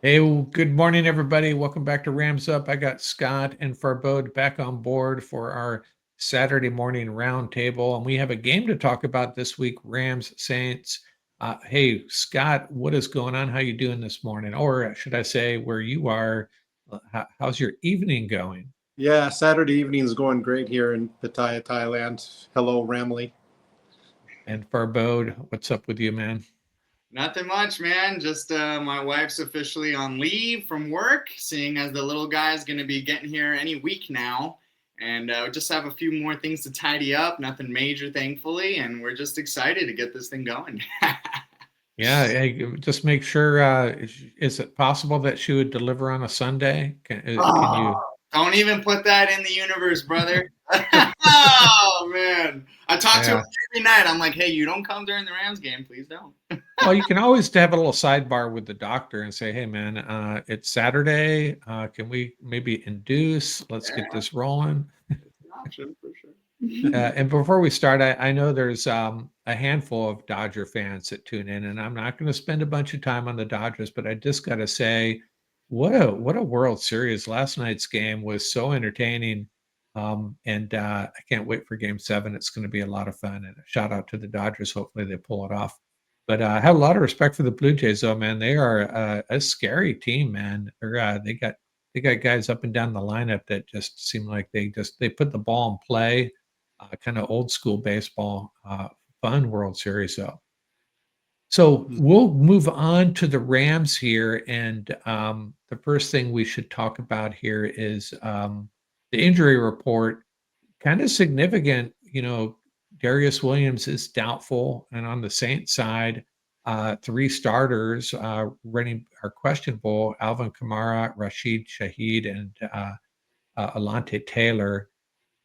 Hey, well, good morning, everybody. Welcome back to Rams Up. I got Scott and Farbod back on board for our Saturday morning roundtable, and we have a game to talk about this week, Rams Saints. Hey, Scott, what is going on? How you doing this morning? Or should I say where you are? How's your evening going? Yeah, Saturday evening is going great here in Pattaya, Thailand. Hello, Ramley. And Farbod, what's up with you, man? Nothing much, man. Just my wife's officially on leave from work, seeing as the little guy's going to be getting here any week now. And we just have a few more things to tidy up. Nothing major, thankfully. And we're just excited to get this thing going. Yeah, hey, just make sure. Is it possible that she would deliver on a Sunday? Can Oh, you? don't even put that in the universe, brother. Oh, man. I talk to him Yeah. every night. I'm like, hey, you don't come during the Rams game. Please don't. Well, you can always have a little sidebar with the doctor and say, "Hey, man, it's Saturday. Can we maybe induce? Let's get Yeah, this rolling." it's an option for sure. And before we start, I know there's a handful of Dodger fans that tune in, and I'm not going to spend a bunch of time on the Dodgers, but I just got to say, what a World Series! Last night's game was so entertaining, and I can't wait for Game 7. It's going to be a lot of fun. And a shout out to the Dodgers. Hopefully, they pull it off. But I have a lot of respect for the Blue Jays, though, man. They are a scary team, man. They got guys up and down the lineup that just seem like they put the ball in play, kind of old school baseball, fun World Series though. So we'll move on to the Rams here, and the first thing we should talk about here is the injury report. Kind of significant, Darius Williams is doubtful, and on the Saints side, three starters running are questionable: Alvin Kamara, Rashid Shaheed, and Alante Taylor.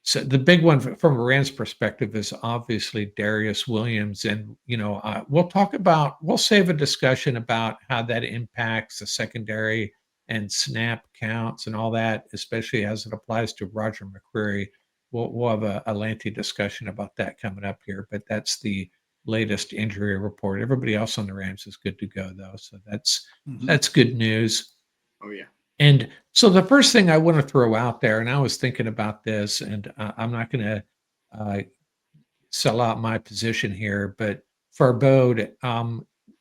So the big one from a Rams perspective is obviously Darius Williams, and we'll save a discussion about how that impacts the secondary and snap counts and all that, especially as it applies to Roger McCreary. We'll have a lengthy discussion about that coming up here, but that's the latest injury report. Everybody else on the Rams is good to go though, so that's Mhm. that's good news. Oh, yeah. And so the first thing I want to throw out there, and I was thinking about this, and I'm not going to uh, sell out my position here, but for Bode,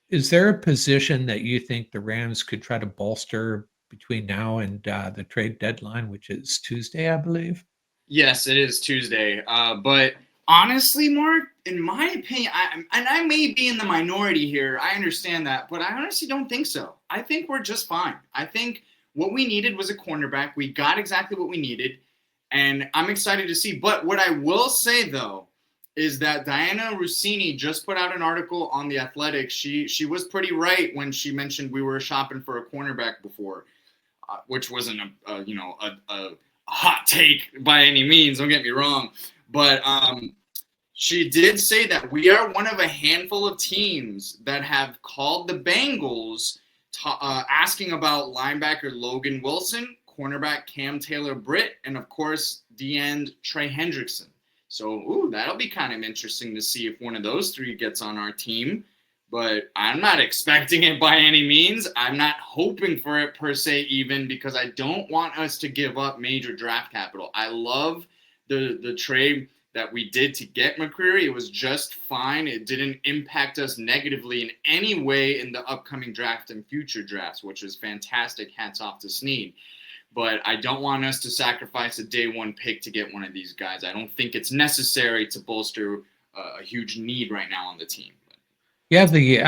is there a position that you think the Rams could try to bolster between now and the trade deadline, which is Tuesday, I believe? Yes, it is Tuesday. But honestly, Mark, in my opinion, and I may be in the minority here. I understand that, but I honestly don't think so. I think we're just fine. I think what we needed was a cornerback. We got exactly what we needed, and I'm excited to see. But what I will say though is that Diana Rossini just put out an article on the Athletic. She was pretty right when she mentioned we were shopping for a cornerback before, which wasn't a hot take by any means. Don't get me wrong, but she did say that we are one of a handful of teams that have called the Bengals asking about linebacker Logan Wilson, cornerback Cam Taylor-Britt, and of course the end Trey Hendrickson. So, that'll be kind of interesting to see if one of those three gets on our team. But I'm not expecting it by any means. I'm not hoping for it per se, even because I don't want us to give up major draft capital. I love the trade that we did to get McCreary. It was just fine. It didn't impact us negatively in any way in the upcoming draft and future drafts, which was fantastic. Hats off to Snead. But I don't want us to sacrifice a day one pick to get one of these guys. I don't think it's necessary to bolster a huge need right now on the team. Yeah, the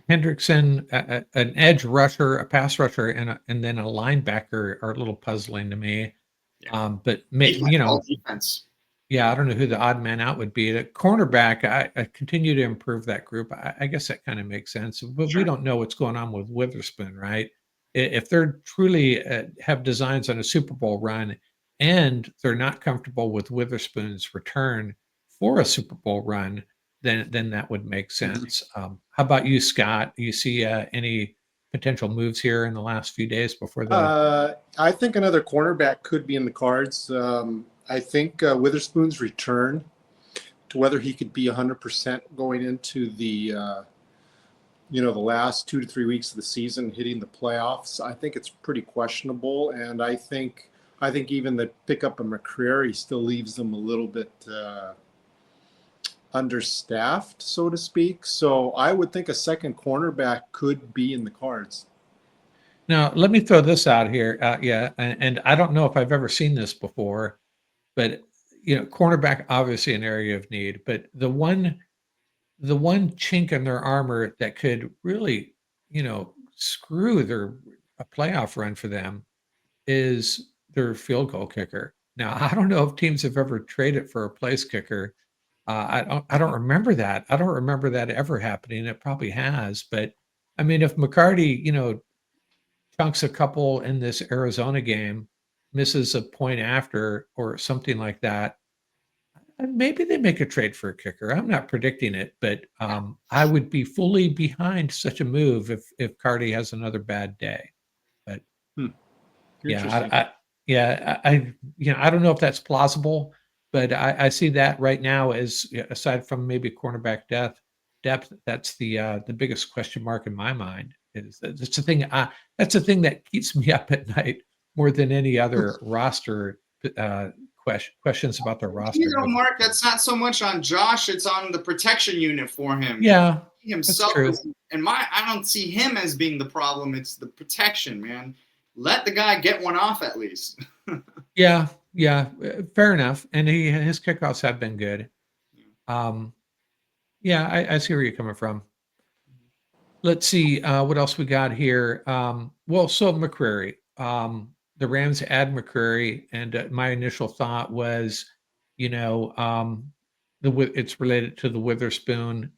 Hendrickson, an edge rusher, a pass rusher, and then a linebacker are a little puzzling to me. Yeah. But Defense, all defense. yeah, I don't know who the odd man out would be. The cornerback, I continue to improve that group. I guess that kind of makes sense, but we Sure. don't know what's going on with Witherspoon, right? If they're truly have designs on a Super Bowl run, and they're not comfortable with Witherspoon's return for a Super Bowl run, then that would make Mhm. sense. How about you, Scott? Do you see any potential moves here in the last few days before the? I think another cornerback could be in the cards. I think Witherspoon's return to whether he could be 100% going into the the last 2 to 3 weeks of the season, hitting the playoffs, I think it's pretty questionable. And I think even the pickup of McCreary still leaves them a little bit understaffed, so to speak. So I would think a second cornerback could be in the cards. Now, let me throw this out here. Yeah, and I don't know if I've ever seen this before, but cornerback obviously an area of need, but the one chink in their armor that could really, screw a playoff run for them is their field goal kicker. Now, I don't know if teams have ever traded for a place kicker. I don't remember that. I don't remember that ever happening. It probably has, but I mean, if McCarty, chunks a couple in this Arizona game, misses a point after or something like that, maybe they make a trade for a kicker. I'm not predicting it, but I would be fully behind such a move if Cardi has another bad day. But Hmm. yeah, Interesting. I don't know if that's plausible, but I see that right now as aside from maybe cornerback depth, that's the biggest question mark in my mind. That's the thing. That's the thing that keeps me up at night more than any other roster questions about the roster moving Mark, forward. that's not so much on Josh; it's on the protection unit for him. Yeah, He that's himself true. I don't see him as being the problem. It's the protection, man. Let the guy get one off at least. Yeah, yeah, fair enough. And his kickoffs have been good. Um, yeah, I see where you're coming from. Let's see, what else we got here. Well, so McCreary, the Rams add McCreary, and my initial thought was, you know, it's related to the Witherspoon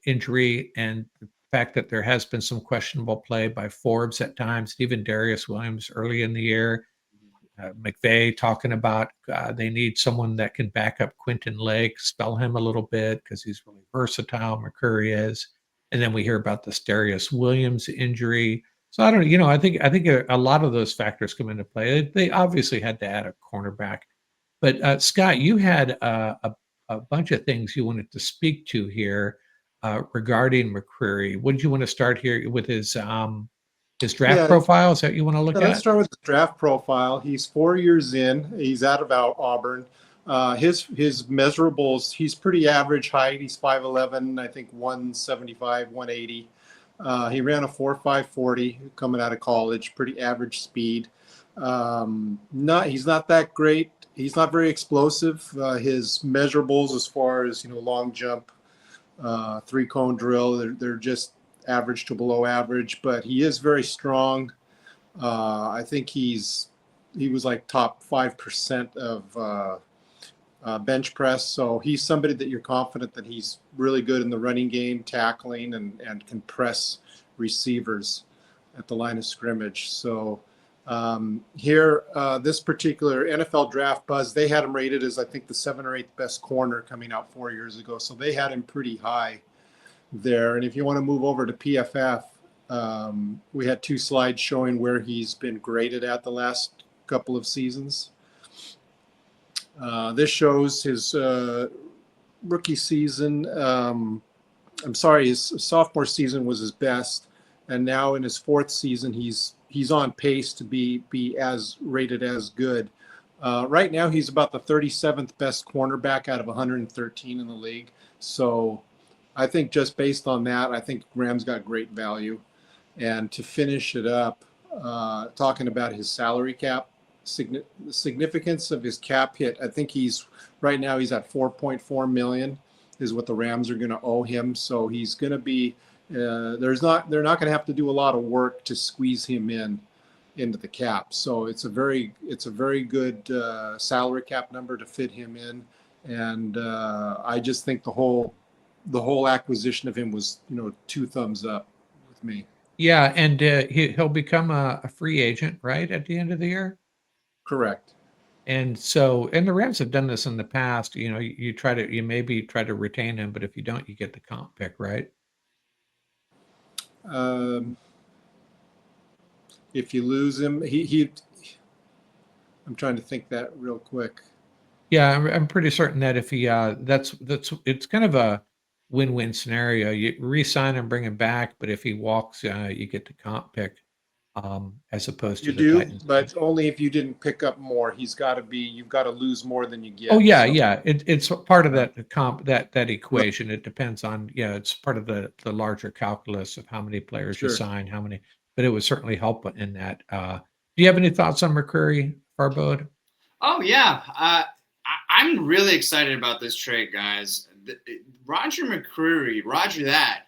injury and the fact that there has been some questionable play by Forbes at times, even Darius Williams early in the year. McVay talking about they need someone that can back up Quentin Lake, spell him a little bit because he's really versatile. McCurry is, and then we hear about the Darius Williams injury. So I don't, I think a lot of those factors come into play. They obviously had to add a cornerback, but Scott, you had a bunch of things you wanted to speak to here regarding McCreary. What did you want to start here with his draft Yeah, profile? Is that you want to look let's at? start with the draft profile. He's 4 years in. He's out of Auburn. His measurables. He's pretty average height. He's 5'11", I think 175, 180. He ran a 4.540 coming out of college. Pretty average speed. He's not that great. He's not very explosive. His measurables as far as long jump, 3-cone drill, they're just average to below average. But he is very strong. I think he was like top 5% of bench press. So he's somebody that you're confident that he's really good in the running game, tackling, and can press receivers at the line of scrimmage. So here, this particular NFL Draft Buzz, they had him rated as I think the 7th or 8th best corner coming out 4 years ago. So they had him pretty high there. And if you want to move over to PFF, we had 2 slides showing where he's been graded at the last couple of seasons. This shows his rookie season. His sophomore season was his best, and now in his 4th season, he's on pace to be as rated as good. Right now, he's about the 37th best cornerback out of 113 in the league. So I think just based on that, I think Graham's got great value. And to finish it up, talking about his salary cap, the significance of his cap hit, I think right now he's at 4.4 million is what the Rams are going to owe him. So he's going to be, they're not going to have to do a lot of work to squeeze him into the cap. So it's a very good salary cap number to fit him in. And I just think the whole acquisition of him was, 2 thumbs up with me. Yeah, and he'll become a free agent, right, at the end of the year? Correct. And the Rams have done this in the past. You maybe try to retain him, but if you don't, you get the comp pick, right? If you lose him, I'm trying to think that real quick. Yeah, I'm pretty certain that if he it's kind of win-win scenario. You re-sign him, bring him back, but if he walks, you get the comp pick, as opposed You to the do, Titans. but only if you didn't pick up more. You've got to lose more than you Oh get. yeah, So, yeah. It's part of that comp that equation. It depends on, yeah, it's part of the larger calculus of how many players you sure. sign, how many, but it would certainly help in that. Do you have any thoughts on McCreary, Farbod? Oh yeah, I'm really excited about this trade, guys. Roger McCreary, Roger that,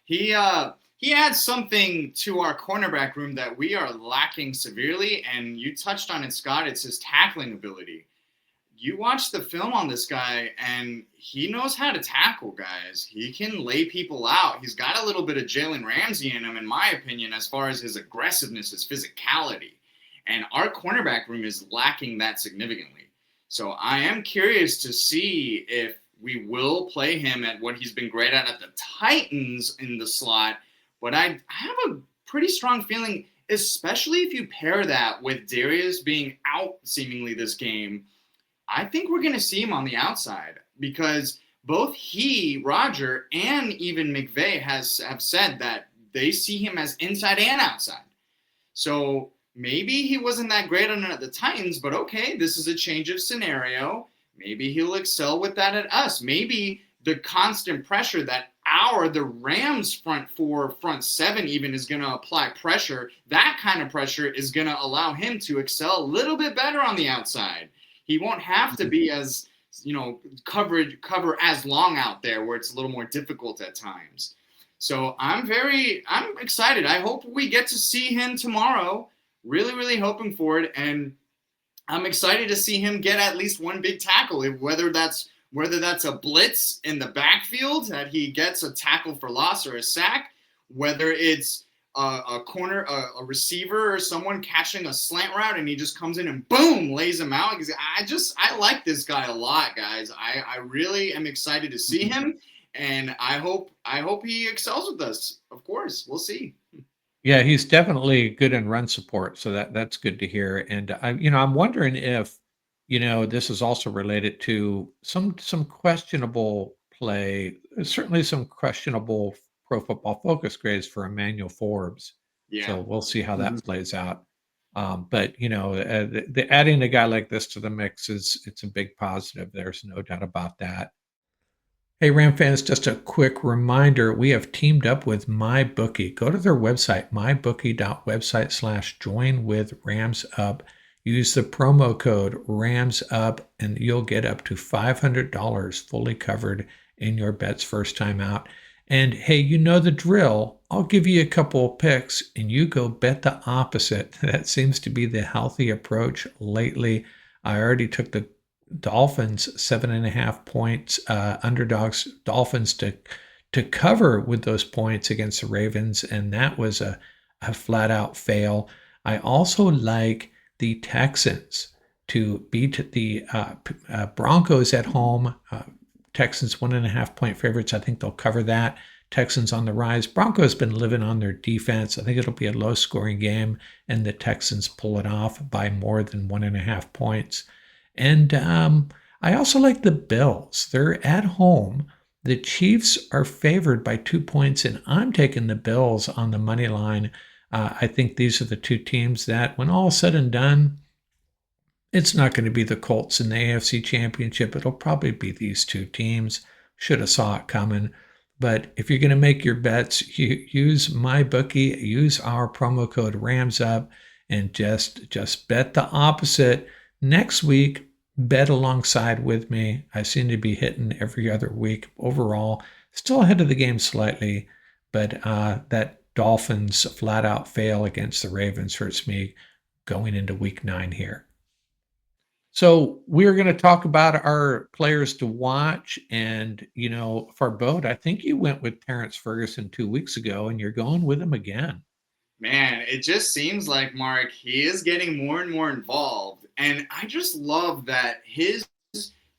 he adds something to our cornerback room that we are lacking severely. And you touched on it, Scott. It's his tackling ability. You watch the film on this guy, and he knows how to tackle, guys. He can lay people out. He's got a little bit of Jalen Ramsey in him, in my opinion, as far as his aggressiveness, his physicality. And our cornerback room is lacking that significantly. So I am curious to see if we will play him at what he's been great at the Titans in the slot. But I have a pretty strong feeling, especially if you pair that with Darius being out seemingly this game, I think we're going to see him on the outside, because both he, Roger, and even McVay have said that they see him as inside and outside. So maybe he wasn't that great on it at the Titans, but okay, this is a change of scenario. Maybe he'll excel with that at us. Maybe the constant pressure that the Rams front four, front seven even is going to apply pressure. That kind of pressure is going to allow him to excel a little bit better on the outside. He won't have to be as, cover as long out there where it's a little more difficult at times. So I'm excited. I hope we get to see him tomorrow. Really, really hoping for it. And I'm excited to see him get at least one big tackle, whether that's a blitz in the backfield that he gets a tackle for loss or a sack, whether it's a corner, a receiver or someone catching a slant route and he just comes in and boom, lays him out. I like this guy a lot, guys. I really am excited to see him, and I hope he excels with us. Of course, we'll see. Yeah, he's definitely good in run support, so that's good to hear. And I'm wondering if, this is also related to some questionable play, certainly some questionable Pro Football Focus grades for Emmanuel Forbes. Yeah. So we'll see how that plays out. But the adding a guy like this to the mix it's a big positive. There's no doubt about that. Hey, Ram fans, just a quick reminder. We have teamed up with MyBookie. Go to their website, mybookie.website/joinwithrams.up. Use the promo code RAMSUP, and you'll get up to $500 fully covered in your bets first time out. And hey, you know the drill. I'll give you a couple of picks, and you go bet the opposite. That seems to be the healthy approach lately. I already took the Dolphins 7.5 points, underdogs Dolphins to cover with those points against the Ravens, and that was a flat out fail. I also like the Texans to beat the Broncos at home. Texans 1.5 point favorites. I think they'll cover that. Texans on the rise. Broncos been living on their defense. I think it'll be a low scoring game, and the Texans pull it off by more than 1.5 points. And I also like the Bills. They're at home. The Chiefs are favored by 2 points, and I'm taking the Bills on the money line. I think these are the two teams that, when all said and done, it's not going to be the Colts in the AFC Championship. It'll probably be these two teams. Should have saw it coming. But if you're going to make your bets, use MyBookie, use our promo code RAMSUP, and just bet the opposite. Next week, bet alongside with me. I seem to be hitting every other week overall. Still ahead of the game slightly, but that Dolphins flat out fail against the Ravens hurts me going into week 9 here. So we're going to talk about our players to watch. And, Farbod, I think you went with Terrence Ferguson 2 weeks ago, and you're going with him again. Man, it just seems like, Mark, he is getting more and more involved. And I just love that his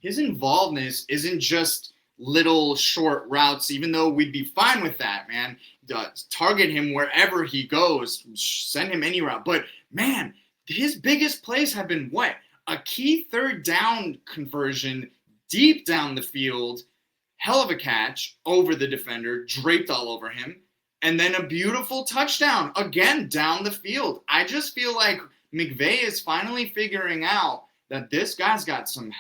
involvedness isn't just little short routes, even though we'd be fine with that, man. Target him wherever he goes, send him any route. But, man, his biggest plays have been what? A key third down conversion deep down the field, hell of a catch over the defender, draped all over him, and then a beautiful touchdown again down the field. I just feel like McVay is finally figuring out that this guy's got some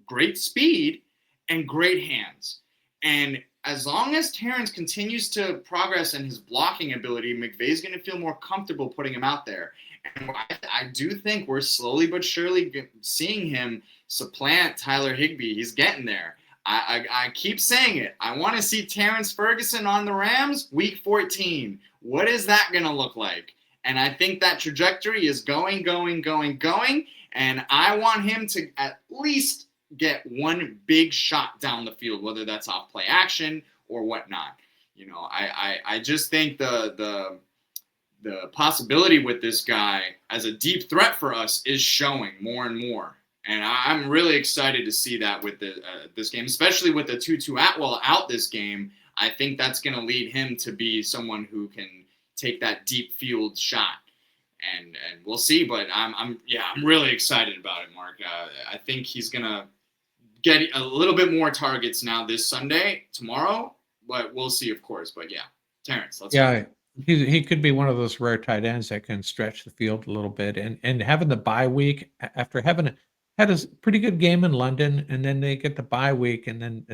great speed and great hands. And as long as Terrence continues to progress in his blocking ability, McVay's going to feel more comfortable putting him out there. And I do think we're slowly but surely seeing him supplant Tyler Higbee. He's getting there. I keep saying it. I want to see Terrence Ferguson on the Rams week 14. What is that going to look like? And I think that trajectory is going. And I want him to at least get one big shot down the field, whether that's off play action or whatnot. You know, I just think the possibility with this guy as a deep threat for us is showing more and more. And I'm really excited to see that with this game, especially with the Tutu Atwell out this game. I think that's going to lead him to be someone who can take that deep field shot. And we'll see, but I'm really excited about it, Mark. I think he's going to get a little bit more targets now this Sunday, tomorrow, but we'll see, of course. But yeah, Terrence, let's go. He could be one of those rare tight ends that can stretch the field a little bit, and having the bye week after having had a pretty good game in London, and then they get the bye week, and then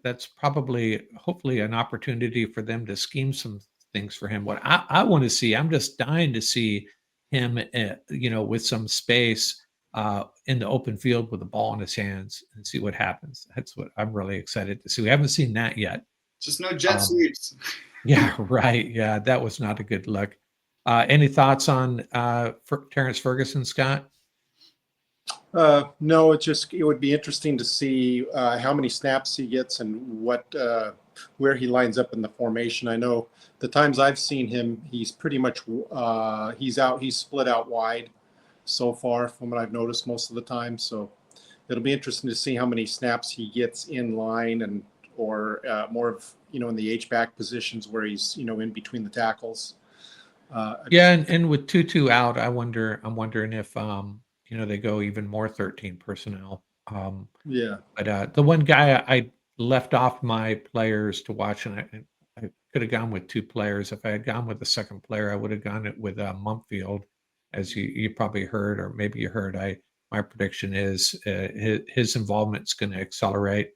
that's probably hopefully an opportunity for them to scheme some things for him. What I want to see, I'm just dying to see him, with some space in the open field with the ball in his hands and see what happens. That's what I'm really excited to see. We haven't seen that yet. Just no jet sweeps. Yeah, right. Yeah, that was not a good look. Any thoughts on Terrence Ferguson, Scott? No, it would be interesting to see how many snaps he gets and where he lines up in the formation. I know the times I've seen him, he's pretty much he's split out wide so far from what I've noticed most of the time. So it'll be interesting to see how many snaps he gets in line or more of in the H-back positions where he's in between the tackles. And with Tutu out, I'm wondering if they go even more 13 personnel. But the one guy I left off my players to watch, and I could have gone with two players. If I had gone with the second player, I would have gone it with Mumfield, as you probably heard, or maybe you heard. My prediction is his involvement's going to accelerate.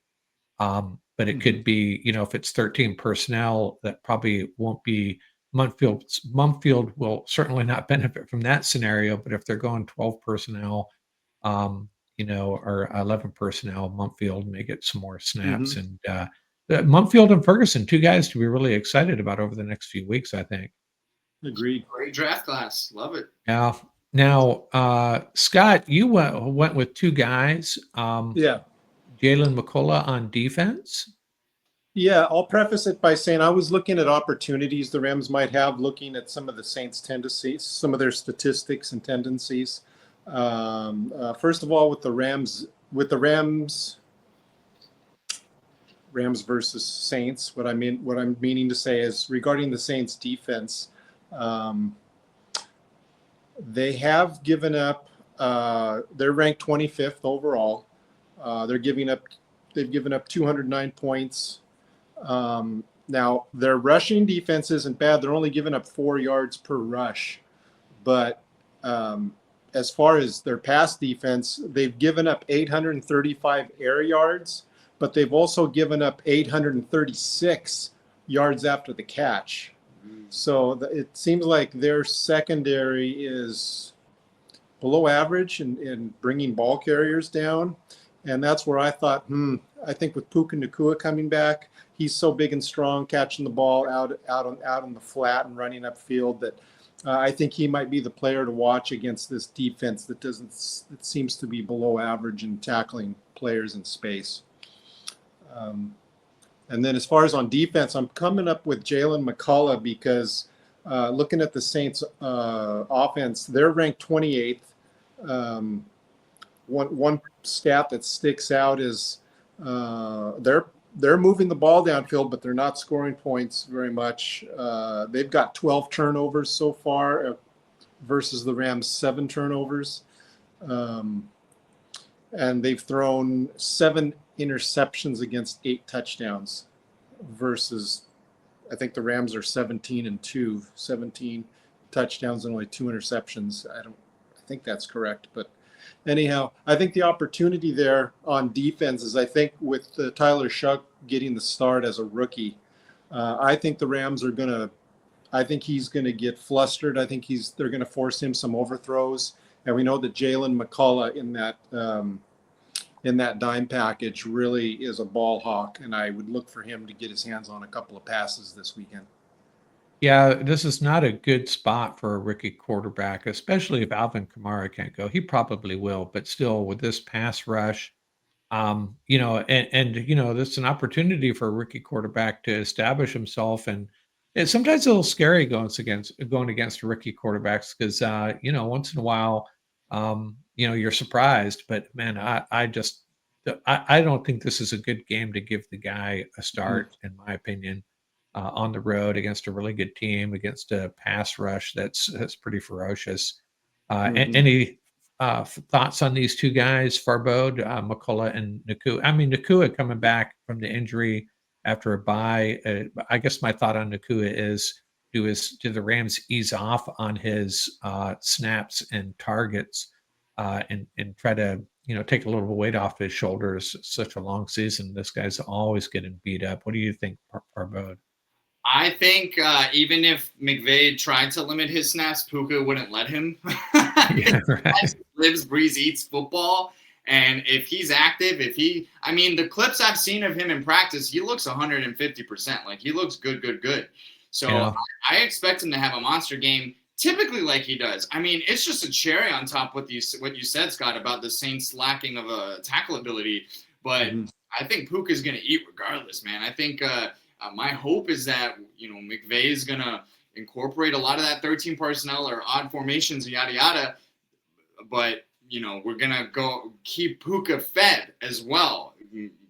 But it could be, if it's 13 personnel, that probably won't be Mumfield. Mumfield will certainly not benefit from that scenario. But if they're going 12 personnel, or 11 personnel, Mumfield may get some more snaps. And Mumfield and Ferguson, two guys to be really excited about over the next few weeks, I think. Agreed. Great draft class. Love it. Yeah. Now, Scott, you went with two guys. Jalen McCullough on defense. Yeah, I'll preface it by saying I was looking at opportunities the Rams might have, looking at some of the Saints' tendencies, some of their statistics and tendencies. First of all, with the Rams versus Saints, what I'm meaning to say is regarding the Saints' defense, they have given up. They're ranked 25th overall. They've given up 209 points. Now their rushing defense isn't bad. They're only giving up 4 yards per rush, but as far as their pass defense, they've given up 835 air yards, but they've also given up 836 yards after the catch. So it seems like their secondary is below average in bringing ball carriers down. And that's where I thought, I think with Puka Nacua coming back, he's so big and strong, catching the ball out on the flat and running upfield that I think he might be the player to watch against this defense that seems to be below average in tackling players in space. And then as far as on defense, I'm coming up with Jalen McCullough because looking at the Saints offense, they're ranked 28th. One stat that sticks out is they're moving the ball downfield, but they're not scoring points very much. They've got 12 turnovers so far versus the Rams' 7 turnovers. and they've thrown 7 interceptions against 8 touchdowns versus I think the Rams are 17-2, 17 touchdowns and only 2 interceptions. I think that's correct, but anyhow, I think the opportunity there on defense is, I think with Tyler Shuck getting the start as a rookie, I think the Rams are going to, I think he's going to get flustered. I think they're going to force him some overthrows. And we know that Jalen McCullough in that dime package really is a ball hawk. And I would look for him to get his hands on a couple of passes this weekend. Yeah, this is not a good spot for a rookie quarterback, especially if Alvin Kamara can't go. He probably will, but still with this pass rush, that's an opportunity for a rookie quarterback to establish himself. And it's sometimes a little scary going against rookie quarterbacks because once in a while, you're surprised. But man, I don't think this is a good game to give the guy a start, in my opinion, on the road against a really good team, against a pass rush that's pretty ferocious. Any thoughts on these two guys, Farbod, McCullough, and Nakua? I mean, Nakua coming back from the injury after a bye. I guess my thought on Nakua is, do the Rams ease off on his snaps and targets, and try to take a little weight off his shoulders? Such a long season. This guy's always getting beat up. What do you think, Farbod? I think even if McVay tried to limit his snaps, Puka wouldn't let him. Yeah, right. Lives, breathes, eats football. And if he's active, the clips I've seen of him in practice, he looks 150%. Like, he looks good. So Yeah. I expect him to have a monster game, typically like he does. I mean, it's just a cherry on top what you said, Scott, about the Saints lacking of a tackle ability. But I think Puka's going to eat regardless, man. I think my hope is that, McVay is going to incorporate a lot of that 13 personnel or odd formations, yada, yada. But, we're going to go keep Puka fed as well.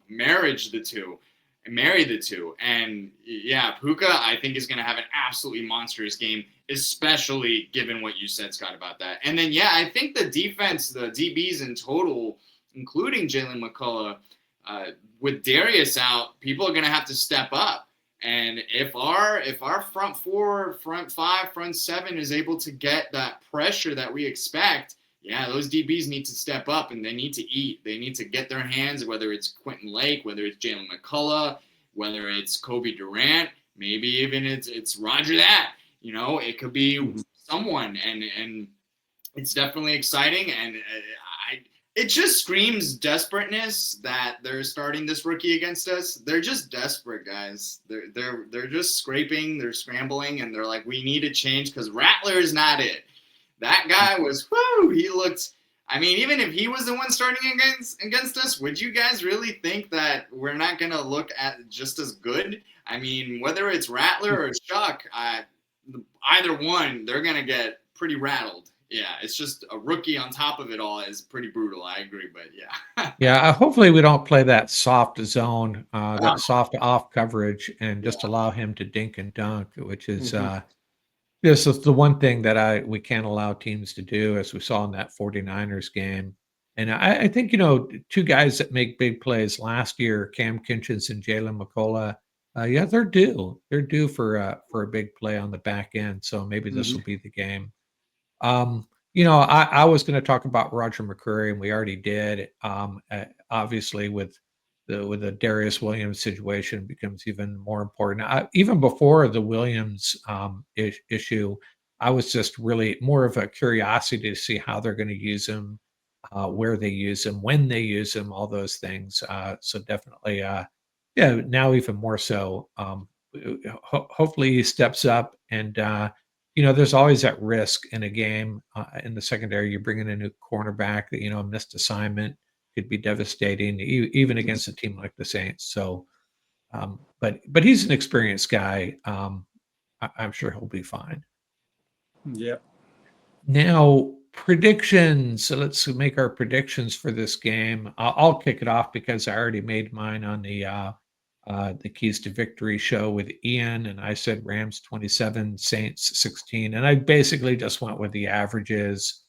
Marry the two. And, yeah, Puka, I think, is going to have an absolutely monstrous game, especially given what you said, Scott, about that. And then, yeah, I think the defense, the DBs in total, including Jalen McCullough, with Darius out, people are going to have to step up. And if our front four, front five, front seven is able to get that pressure that we expect, yeah, those DBs need to step up and they need to eat. They need to get their hands, whether it's Quentin Lake, whether it's Jalen McCullough, whether it's Kobe Durant, maybe even it's Roger that. It could be someone, and it's definitely exciting. And it just screams desperateness that they're starting this rookie against us. They're just desperate, guys. They're just scraping, they're scrambling, and they're like, we need to change because Rattler is not it. That guy was, he looked, even if he was the one starting against us, would you guys really think that we're not going to look at just as good? Whether it's Rattler or Chuck, either one, they're going to get pretty rattled. Yeah, it's just a rookie on top of it all is pretty brutal. I agree, but yeah. Yeah, hopefully we don't play that soft zone, that soft off coverage, and just allow him to dink and dunk, which is this is the one thing that we can't allow teams to do, as we saw in that 49ers game. And I think, two guys that make big plays last year, Cam Kinchins and Jalen McCullough, yeah, they're due. They're due for a big play on the back end. So maybe this will be the game. I was going to talk about Roger McCreary, and we already did. Obviously, with the Darius Williams situation, becomes even more important. Even before the Williams issue, I was just really more of a curiosity to see how they're going to use him, where they use him, when they use him, all those things. So definitely, yeah. Now even more so. Hopefully, he steps up and. There's always that risk in a game in the secondary. You bring in a new cornerback that, a missed assignment could be devastating, even against a team like the Saints. So, but he's an experienced guy. I'm sure he'll be fine. Yep. Now, predictions. So let's make our predictions for this game. I'll kick it off because I already made mine on the Keys to Victory show with Ian, and I said Rams 27, Saints 16. And I basically just went with the averages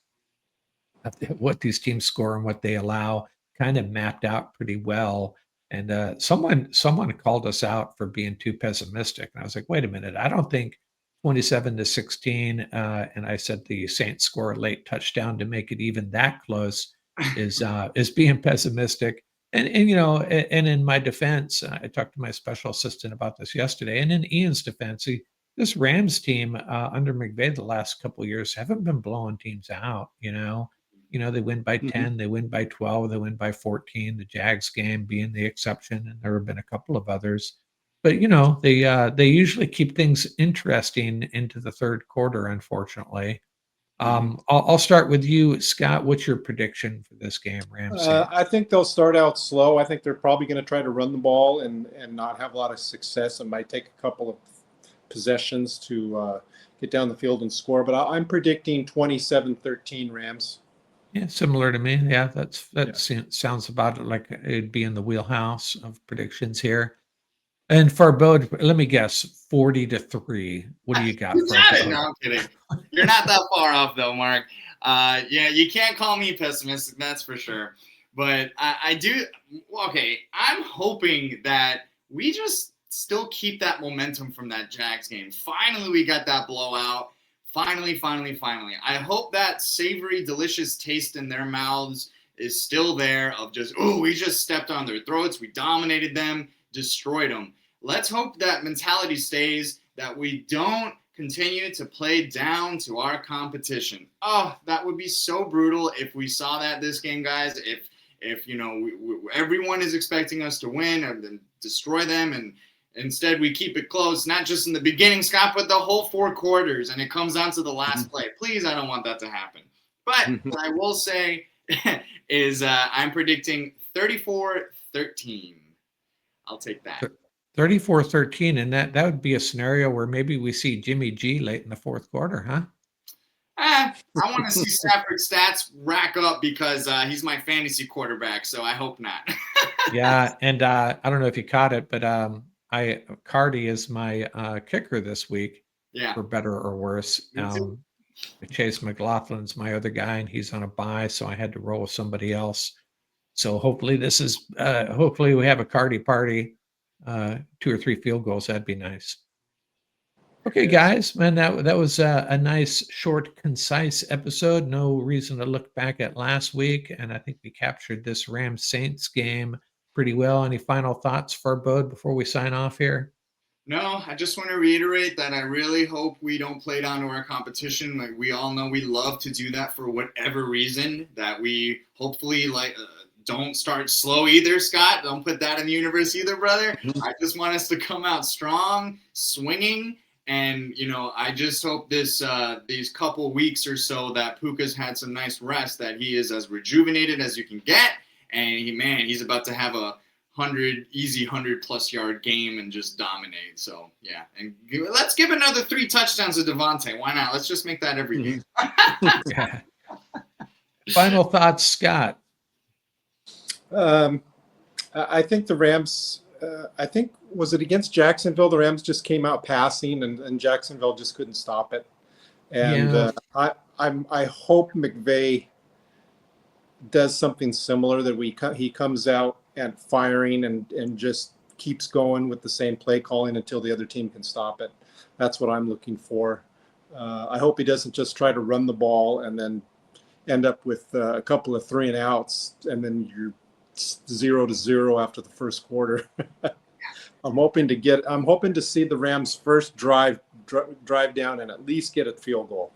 of what these teams score and what they allow. kind of mapped out pretty well. And someone called us out for being too pessimistic, and I was like, wait a minute, I don't think 27-16, and I said the Saints score a late touchdown to make it even that close is being pessimistic. And and in my defense, I talked to my special assistant about this yesterday, and in Ian's defense, this Rams team under McVay the last couple of years haven't been blowing teams out. They win by Mhm. 10, they win by 12, they win by 14. The Jags game being the exception, and there have been a couple of others. But they usually keep things interesting into the third quarter. Unfortunately, Mhm. I'll start with you, Scott. What's your prediction for this game, Rams I Saints? think they'll start out slow. I think they're probably going to try to run the ball and not have a lot of success. It might take a couple of possessions to get down the field and score. But I'm predicting 27-13 Rams. Yeah, similar to me. Yeah, that Yeah. sounds about like it'd be in the wheelhouse of predictions here. And Farbod, let me guess, 40-3. What do you got, You got it. Farbod? No, I'm kidding. You're not that far off, though, Mark. Yeah, you can't call me pessimistic, that's for sure. But I do. Okay, I'm hoping that we just still keep that momentum from that Jags game. Finally, we got that blowout. Finally, finally, finally. I hope that savory, delicious taste in their mouths is still there of just, oh, we just stepped on their throats. We dominated them, destroyed them. Let's hope that mentality stays, that we don't continue to play down to our competition. Oh, that would be so brutal if we saw that this game, guys. If everyone is expecting us to win and then destroy them, and instead we keep it close, not just in the beginning, Scott, but the whole 4 quarters, and it comes down to the last play. Please, I don't want that to happen. But what I will say is I'm predicting 34-13. I'll take that. 34-13, and that would be a scenario where maybe we see Jimmy G late in the fourth quarter, huh? I want to see Stafford's stats rack up because he's my fantasy quarterback, so I hope not. Yeah, and I don't know if you caught it, but Cardi is my kicker this week, Yeah, for better or worse. me too. Chase McLaughlin's my other guy, and he's on a bye, so I had to roll with somebody else. So hopefully we have a Cardi party, 2 or 3 field goals. That'd be nice. Okay, Yes. guys, man, that was a nice, short, concise episode. No reason to look back at last week, and I think we captured this Rams Saints game pretty well. Any final thoughts for Bode before we sign off here? No, I just want to reiterate that I really hope we don't play down to our competition. Like, we all know we love to do that for whatever reason. That we hopefully don't start slow either, Scott. Don't put that in the universe either, brother. I just want us to come out strong, swinging, and I just hope these couple weeks or so that Puka's had some nice rest, that he is as rejuvenated as you can get, and he's about to have a 100+ yard game and just dominate. So yeah, and let's give another 3 touchdowns to Devontae. Why not? Let's just make that every game. Yeah. Final thoughts, Scott. I think the Rams. I think was it against Jacksonville? The Rams just came out passing, and Jacksonville just couldn't stop it. And Yeah. I hope McVay does something similar, that he comes out and firing and just keeps going with the same play calling until the other team can stop it. That's what I'm looking for. I hope he doesn't just try to run the ball and then end up with a couple of 3 and outs, and then you're 0-0 after the first quarter. I'm hoping to see the Rams first drive down and at least get a field goal,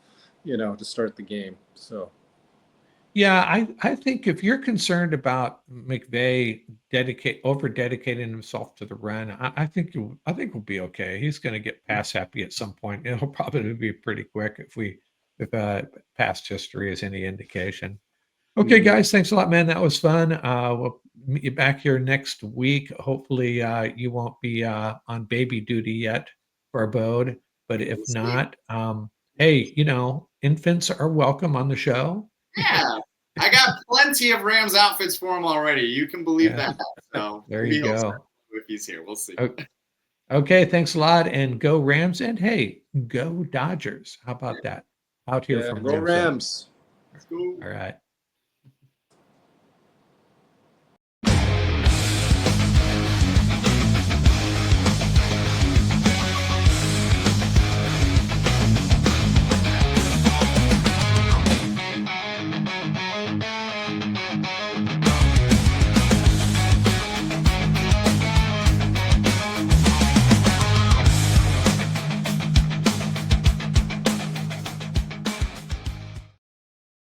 to start the game. So. Yeah, I think if you're concerned about McVay over dedicating himself to the run, I think we'll be okay. He's going to get pass happy at some point. It'll probably be pretty quick if past history is any indication. Okay, Mhm. guys, thanks a lot, man. That was fun. We'll meet you back here next week. Hopefully, you won't be on baby duty yet for Abode, but if We'll see. not, hey, infants are welcome on the show. Yeah, I got plenty of Rams outfits for him already. You can believe Yeah. that. So There maybe you he'll go. start if he's here. We'll see. Okay, thanks a lot, and go Rams, and hey, go Dodgers. How about that? Out here Yeah, from go Ramsville. Rams. Let's go. All right.